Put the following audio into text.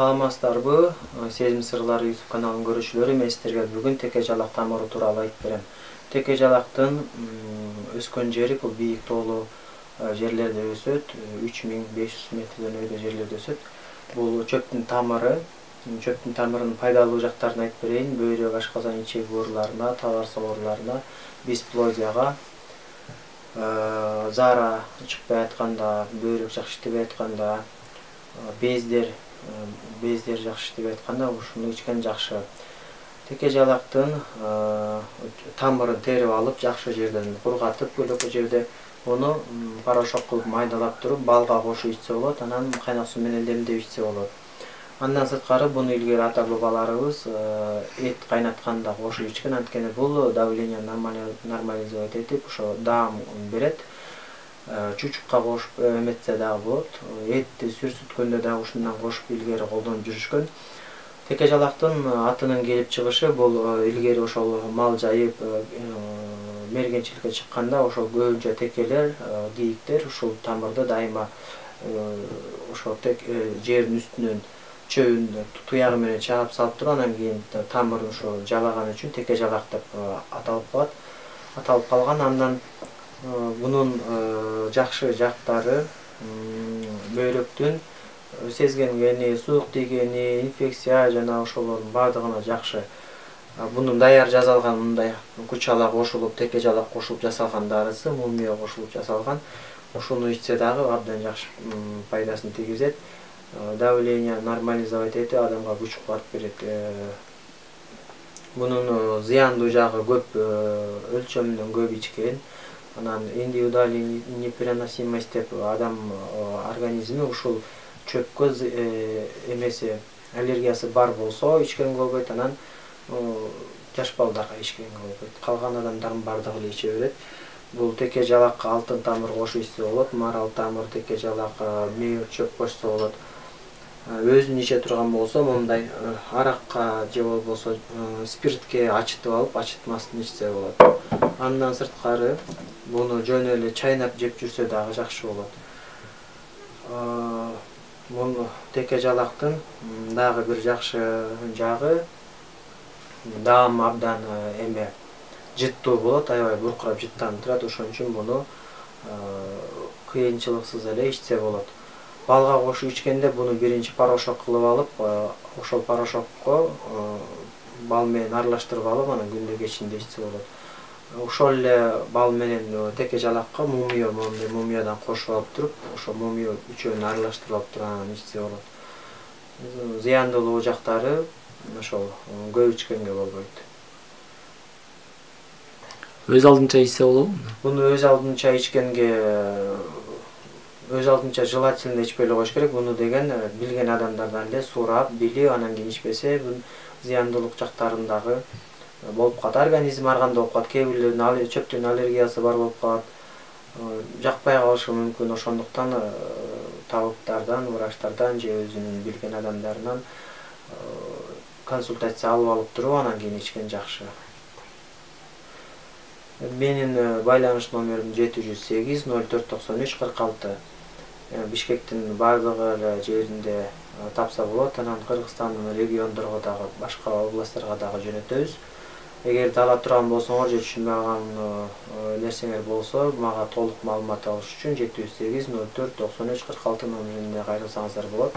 Саламатсыздарбы? Сезим сырлары YouTube каналынын көрүүчүлөрү, мен сиздерге бүгүн теке жалак тамыры тууралуу айтып берем. Теке жалактын өскөн жери бул бийик тоолуу жерлерде өсөт, 3500 метрден өйдө жерлерде өсөт. Бул чөптүн тамыры. Чөптүн тамырынын пайдалуу жактарын айтып берейин. Бөйрөк, ашказан, ичек ооруларына, табарсак ооруларына, дисплазияга, зара чыкпай атканда, бөйрөк жакшы иштебей атканда, бездер жакшы иштебей атканда ушуну ичкен жакшы. Теке жалактын тамырын терип алып, жакшы жерден кургатып, көлөкө жерде ону порошок кылып майдалап туруп, балга кошуп ичсе болот, анан кайнак суу менен демдеп ичсе болот. Андан сырткары буну илгери ата-бабаларыбыз эт кайнатканда кошуп ичкен, анткени бул давление нормализовать этип, ошо даам берет. Чучукка кошуп эметсе дагы болот. Этти сүрсүткөндө дагы ушундан кошуп илгери колдонуп жүрүшкөн. Теке жалактын атынын келип чыгышы бул илгери ошол мал жайып мергенчиликке чыкканда ошол көбүнчө текелер, кийиктер ушул тамырды дайыма ошол жердин үстүнөн чөбүн туягы менен чаап салып туруп, анан кийин тамырын ошо жалаган үчүн теке жалак деп аталып калган. Андан бунун жакшы жактары бөйрөктүн сезгенгени, суук тийгени, инфекция жана ошолордун баардыгына жакшы. Бунун даяр жасалган мындай кучала кошулуп, теке жалак кошулуп жасалган дарысы, мумия кошулуп жасалган. Ушуну ичсе дагы абдан жакшы пайдасын тийгизет. Давление нормализовать этип, адамга күч кубат берет. Бунун зыяндуу жагы көп, өлчөмүнөн көп ичкен. Анан индивидуальный непереносимость деп адам организми ушул чөпкө эмеси аллергиясы бар болсо ичкенге болбойт, анан жаш балдарга ичкенге болбойт. Калган адамдардын бардыгы эле иче берет. Бул теке жалакка алтын тамыр кошуп ичсе болот, марал тамыр, теке жалак, мейир чөп кошсо болот. Өзүн иче турган болсо, мындай аракка же болбосо спиртке ачытып алып, ачытмастан ичсе болот. Андан сырткары буну жөн эле чайнап жеп жүрсө дагы жакшы болот. Бул теке жалактын дагы бир жакшы жагы даам абдан жыттуу болот, аябай буркурап жыттанып турат. Ошон үчүн буну кыйынчылыксыз эле ичсе болот. Балга кошуп ичкенде буну биринчи порошок кылып алып, ошол порошокко бал менен аралаштырып алып, анан күндө кечинде ичсе болот. Ошол эле бал менен теке жалакка мумиядан кошуп алып туруп, ошо мумия үчөөнү аралаштырып алып туруп анан ичсе болот. Зыяндуулуу жактары ошол көп ичкенге болбойт. Өз алдынча ичсе болобу? Буну өз алдынча желательно ичпей эле коюш керек. Буну деген билген адамдардан эле сурап, билип, анан кийин ичпесе, бул зыяндуулук жактарын дагы болуп калат. Организм ар кандай болуп калат. Кээ бирлердин чөптүн аллергиясы бар болуп калат. Жакпай калышы мүмкүн. Ошондуктан табыптардан, врачтардан же өзүнүн билген адамдарынан консультация алып туруп, анан кийин ичкен жакшы. Менин байланыш номерим 708 04 93 46. Бишкектин бардыгы эле жеринде тапса болот. Анан Кыргызстандын региондорго дагы, башка областтарга дагы жөнөтөбүз. Эгер ала турган болсоңор же түшүнбөй калган нерсеңер болсо, мага толук маалымат алыш үчүн 708 04 93 46 номерине кайрылсаңыздар болот.